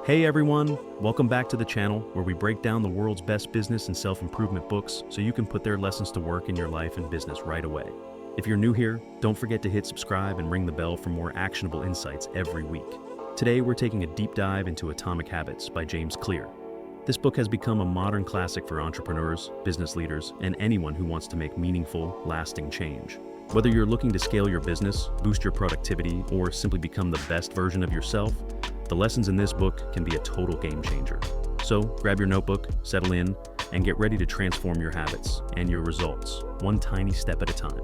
Hey everyone, welcome back to the channel where we break down the world's best business and self-improvement books so you can put their lessons to work in your life and business right away. If you're new here, don't forget to hit subscribe and ring the bell for more actionable insights every week. Today we're taking a deep dive into Atomic Habits by James Clear. This book has become a modern classic for entrepreneurs, business leaders, and anyone who wants to make meaningful, lasting change. Whether you're looking to scale your business, boost your productivity, or simply become the best version of yourself, the lessons in this book can be a total game changer. So grab your notebook, settle in, and get ready to transform your habits and your results, one tiny step at a time.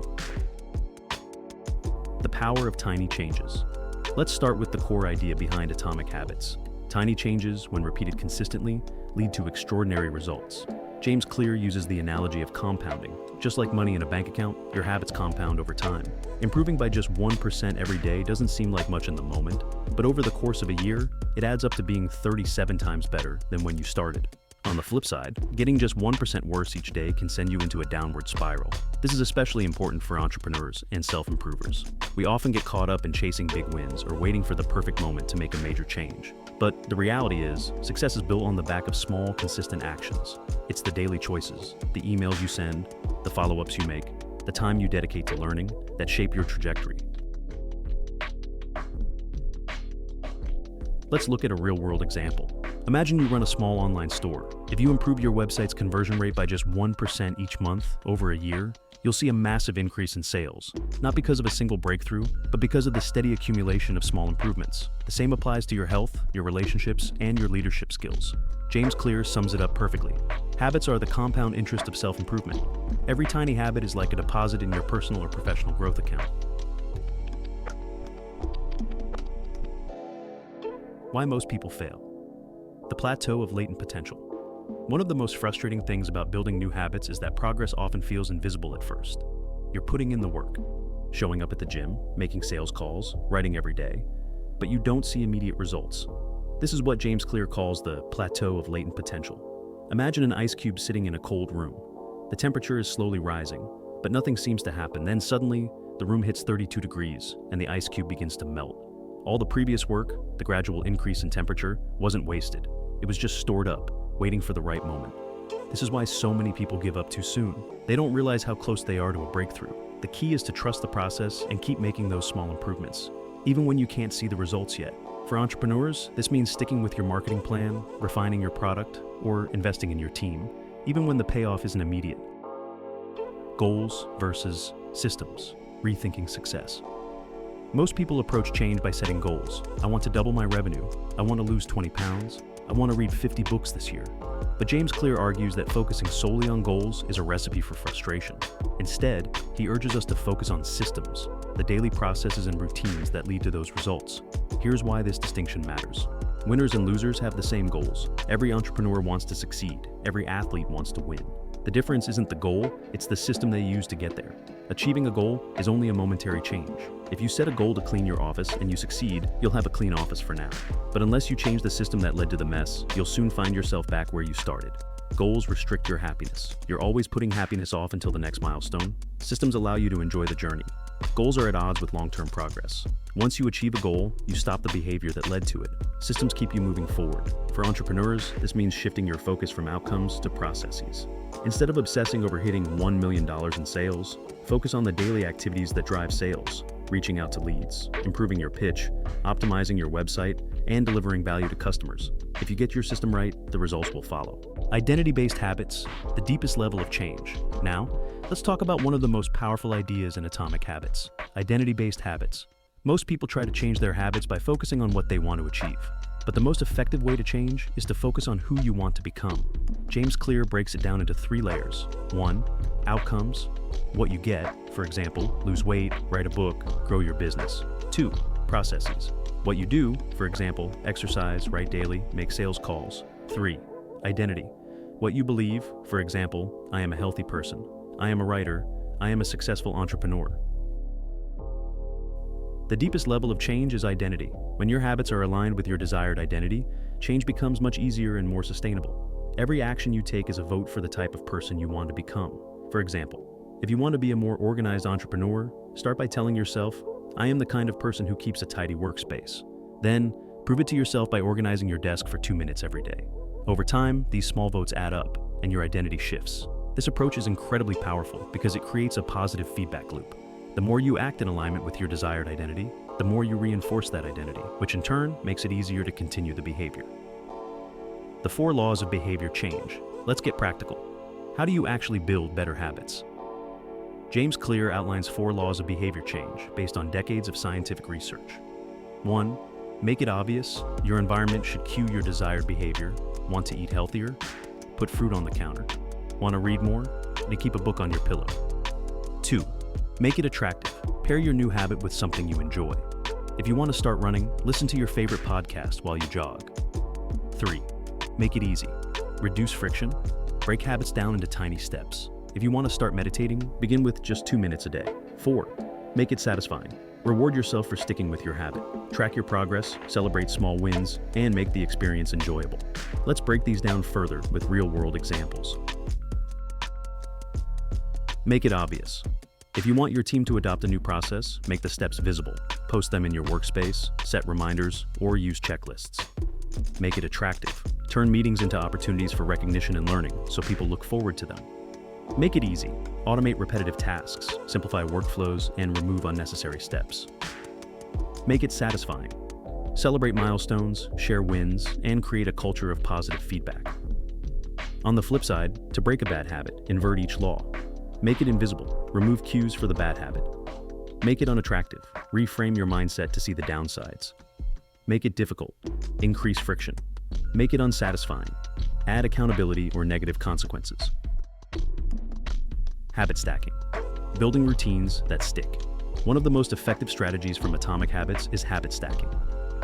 The power of tiny changes. Let's start with the core idea behind Atomic Habits. Tiny changes, when repeated consistently, lead to extraordinary results. James Clear uses the analogy of compounding. Just like money in a bank account, your habits compound over time. Improving by just 1% every day doesn't seem like much in the moment, but over the course of a year, it adds up to being 37 times better than when you started. On the flip side, getting just 1% worse each day can send you into a downward spiral. This is especially important for entrepreneurs and self-improvers. We often get caught up in chasing big wins or waiting for the perfect moment to make a major change. But the reality is, success is built on the back of small, consistent actions. It's the daily choices, the emails you send, the follow-ups you make, the time you dedicate to learning that shape your trajectory. Let's look at a real-world example. Imagine you run a small online store. If you improve your website's conversion rate by just 1% each month over a year, you'll see a massive increase in sales, not because of a single breakthrough, but because of the steady accumulation of small improvements. The same applies to your health, your relationships, and your leadership skills. James Clear sums it up perfectly. Habits are the compound interest of self-improvement. Every tiny habit is like a deposit in your personal or professional growth account. Why most people fail. The plateau of latent potential. One of the most frustrating things about building new habits is that progress often feels invisible at first. You're putting in the work, showing up at the gym, making sales calls, writing every day, but you don't see immediate results. This is what James Clear calls the plateau of latent potential. Imagine an ice cube sitting in a cold room. The temperature is slowly rising, but nothing seems to happen. Then suddenly, the room hits 32 degrees and the ice cube begins to melt. All the previous work, the gradual increase in temperature, wasn't wasted. It was just stored up, waiting for the right moment. This is why so many people give up too soon. They don't realize how close they are to a breakthrough. The key is to trust the process and keep making those small improvements, even when you can't see the results yet. For entrepreneurs, this means sticking with your marketing plan, refining your product, or investing in your team, even when the payoff isn't immediate. Goals versus systems. Rethinking success. Most people approach change by setting goals. I want to double my revenue. I want to lose 20 pounds. I want to read 50 books this year. But James Clear argues that focusing solely on goals is a recipe for frustration. Instead, he urges us to focus on systems, the daily processes and routines that lead to those results. Here's why this distinction matters. Winners and losers have the same goals. Every entrepreneur wants to succeed. Every athlete wants to win. The difference isn't the goal, it's the system they use to get there. Achieving a goal is only a momentary change. If you set a goal to clean your office and you succeed, you'll have a clean office for now. But unless you change the system that led to the mess, you'll soon find yourself back where you started. Goals restrict your happiness. You're always putting happiness off until the next milestone. Systems allow you to enjoy the journey. Goals are at odds with long-term progress. Once you achieve a goal, you stop the behavior that led to it. Systems keep you moving forward. For entrepreneurs, this means shifting your focus from outcomes to processes. Instead of obsessing over hitting $1 million in sales, focus on the daily activities that drive sales, reaching out to leads, improving your pitch, optimizing your website, and delivering value to customers. If you get your system right, the results will follow. Identity-based habits, the deepest level of change. Now, let's talk about one of the most powerful ideas in Atomic Habits, identity-based habits. Most people try to change their habits by focusing on what they want to achieve. But the most effective way to change is to focus on who you want to become. James Clear breaks it down into 3 layers. 1. Outcomes, what you get, for example, lose weight, write a book, grow your business. 2. Processes, what you do, for example, exercise, write daily, make sales calls. 3. Identity, what you believe, for example, I am a healthy person, I am a writer, I am a successful entrepreneur. The deepest level of change is identity. When your habits are aligned with your desired identity, change becomes much easier and more sustainable. Every action you take is a vote for the type of person you want to become. For example, if you want to be a more organized entrepreneur, start by telling yourself, I am the kind of person who keeps a tidy workspace. Then, Prove it to yourself by organizing your desk for 2 minutes every day. Over time, these small votes add up, and your identity shifts. This approach is incredibly powerful because it creates a positive feedback loop. The more you act in alignment with your desired identity, the more you reinforce that identity, which in turn makes it easier to continue the behavior. The 4 laws of behavior change. Let's get practical. How do you actually build better habits? James Clear outlines 4 laws of behavior change based on decades of scientific research. 1. Make it obvious. Your environment should cue your desired behavior. Want to eat healthier? Put fruit on the counter. Want to read more? Then keep a book on your pillow. 2. Make it attractive. Pair your new habit with something you enjoy. If you want to start running, listen to your favorite podcast while you jog. 3. Make it easy. Reduce friction. Break habits down into tiny steps. If you want to start meditating, begin with just 2 minutes a day. 4. Make it satisfying. Reward yourself for sticking with your habit. Track your progress, celebrate small wins, and make the experience enjoyable. Let's break these down further with real-world examples. Make it obvious. If you want your team to adopt a new process, make the steps visible. Post them in your workspace, set reminders, or use checklists. Make it attractive. Turn meetings into opportunities for recognition and learning so people look forward to them. Make it easy. Automate repetitive tasks, simplify workflows, and remove unnecessary steps. Make it satisfying. Celebrate milestones, share wins, and create a culture of positive feedback. On the flip side, to break a bad habit, invert each law. Make it invisible. Remove cues for the bad habit. Make it unattractive. Reframe your mindset to see the downsides. Make it difficult. Increase friction. Make it unsatisfying. Add accountability or negative consequences. Habit stacking. Building routines that stick. One of the most effective strategies from Atomic Habits is habit stacking.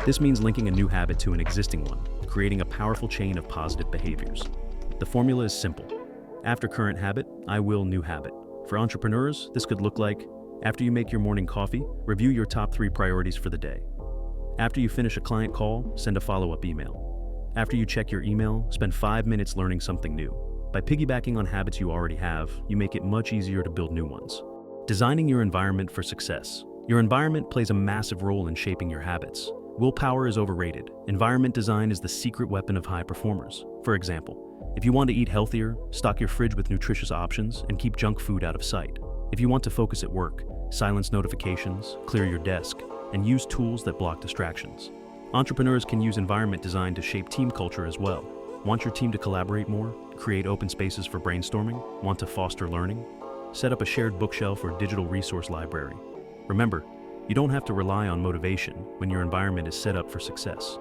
This means linking a new habit to an existing one, creating a powerful chain of positive behaviors. The formula is simple. After current habit, I will new habit. For entrepreneurs, this could look like, after you make your morning coffee, review your top 3 priorities for the day. After you finish a client call, send a follow-up email. After you check your email, spend 5 minutes learning something new. By piggybacking on habits you already have, you make it much easier to build new ones. Designing your environment for success. Your environment plays a massive role in shaping your habits. Willpower is overrated. Environment design is the secret weapon of high performers. For example, if you want to eat healthier, stock your fridge with nutritious options and keep junk food out of sight. If you want to focus at work, silence notifications, clear your desk, and use tools that block distractions. Entrepreneurs can use environment design to shape team culture as well. Want your team to collaborate more? Create open spaces for brainstorming? Want to foster learning? Set up a shared bookshelf or digital resource library. Remember, you don't have to rely on motivation when your environment is set up for success.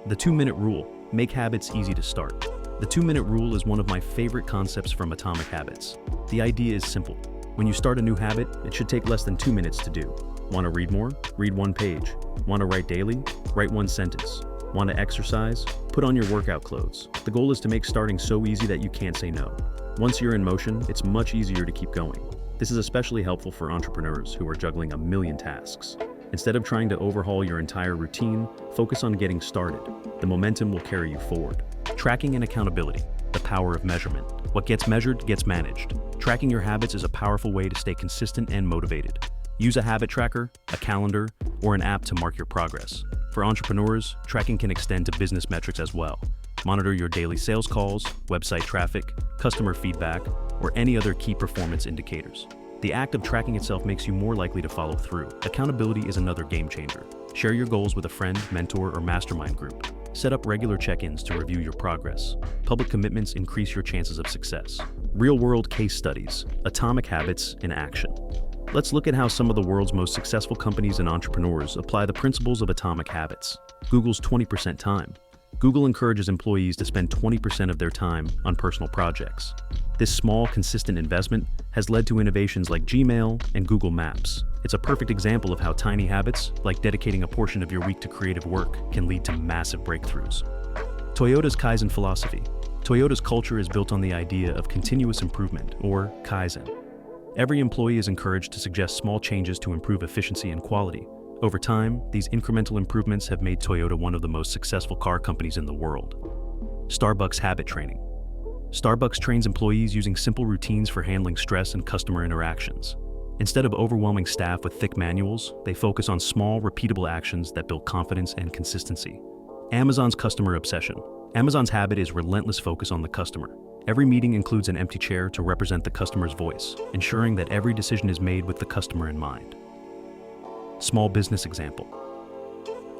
The 2-minute rule. Make habits easy to start. The 2-minute rule is one of my favorite concepts from Atomic Habits. The idea is simple. When you start a new habit, it should take less than 2 minutes to do. Want to read more? Read 1 page. Want to write daily? Write 1 sentence. Want to exercise? Put on your workout clothes. The goal is to make starting so easy that you can't say no. Once you're in motion, it's much easier to keep going. This is especially helpful for entrepreneurs who are juggling a million tasks. Instead of trying to overhaul your entire routine, focus on getting started. The momentum will carry you forward. Tracking and accountability. The power of measurement. What gets measured gets managed. Tracking your habits is a powerful way to stay consistent and motivated. Use a habit tracker, a calendar, or an app to mark your progress. For entrepreneurs, tracking can extend to business metrics as well. Monitor your daily sales calls, website traffic, customer feedback, or any other key performance indicators. The act of tracking itself makes you more likely to follow through. Accountability is another game changer. Share your goals with a friend, mentor, or mastermind group. Set up regular check-ins to review your progress. Public commitments increase your chances of success. Real-world case studies. Atomic Habits in action. Let's look at how some of the world's most successful companies and entrepreneurs apply the principles of Atomic Habits. Google's 20% time. Google encourages employees to spend 20% of their time on personal projects. This small, consistent investment has led to innovations like Gmail and Google Maps. It's a perfect example of how tiny habits, like dedicating a portion of your week to creative work, can lead to massive breakthroughs. Toyota's Kaizen philosophy. Toyota's culture is built on the idea of continuous improvement, or Kaizen. Every employee is encouraged to suggest small changes to improve efficiency and quality. Over time, these incremental improvements have made Toyota one of the most successful car companies in the world. Starbucks habit training. Starbucks trains employees using simple routines for handling stress and customer interactions. Instead of overwhelming staff with thick manuals, they focus on small, repeatable actions that build confidence and consistency. Amazon's customer obsession. Amazon's habit is relentless focus on the customer. Every meeting includes an empty chair to represent the customer's voice, ensuring that every decision is made with the customer in mind. Small business example.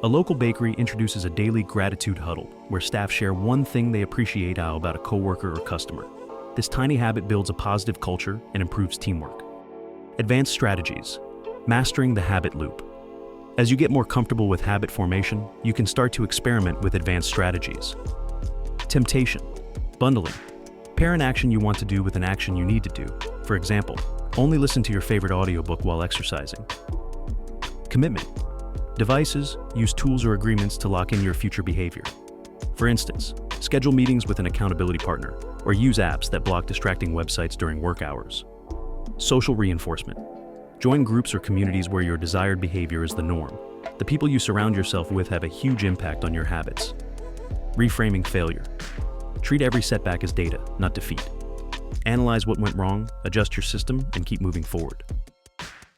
A local bakery introduces a daily gratitude huddle where staff share one thing they appreciate about a coworker or customer. This tiny habit builds a positive culture and improves teamwork. Advanced strategies. Mastering the habit loop. As you get more comfortable with habit formation, you can start to experiment with advanced strategies. Temptation. Bundling. Pair an action you want to do with an action you need to do. For example, only listen to your favorite audiobook while exercising. Commitment. Devices use tools or agreements to lock in your future behavior. For instance, schedule meetings with an accountability partner or use apps that block distracting websites during work hours. Social reinforcement. Join groups or communities where your desired behavior is the norm. The people you surround yourself with have a huge impact on your habits. Reframing failure. Treat every setback as data, not defeat. Analyze what went wrong, adjust your system, and keep moving forward.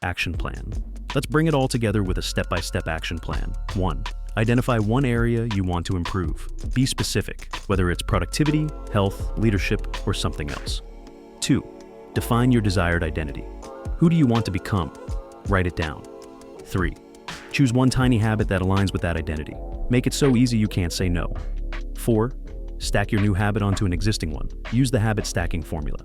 Action plan. Let's bring it all together with a step-by-step action plan. 1. Identify one area you want to improve. Be specific, whether it's productivity, health, leadership, or something else. 2. Define your desired identity. Who do you want to become? Write it down. 3. Choose one tiny habit that aligns with that identity. Make it so easy you can't say no. 4. Stack your new habit onto an existing one. Use the habit stacking formula.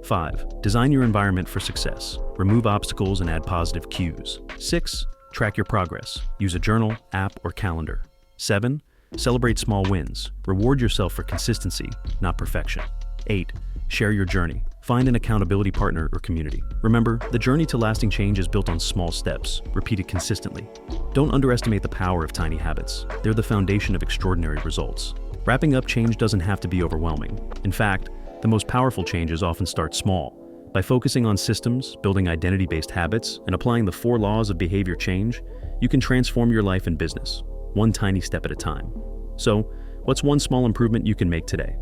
5. Design your environment for success. Remove obstacles and add positive cues. 6. Track your progress. Use a journal, app, or calendar. 7. Celebrate small wins. Reward yourself for consistency, not perfection. 8. Share your journey. Find an accountability partner or community. Remember, the journey to lasting change is built on small steps, repeated consistently. Don't underestimate the power of tiny habits. They're the foundation of extraordinary results. Wrapping up, change doesn't have to be overwhelming. In fact, the most powerful changes often start small. By focusing on systems, building identity-based habits, and applying the 4 laws of behavior change, you can transform your life and business, one tiny step at a time. So, what's one small improvement you can make today?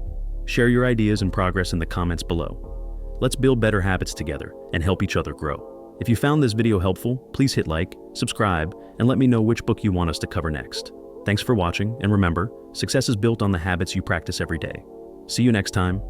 Share your ideas and progress in the comments below. Let's build better habits together and help each other grow. If you found this video helpful, please hit like, subscribe, and let me know which book you want us to cover next. Thanks for watching, and remember, success is built on the habits you practice every day. See you next time.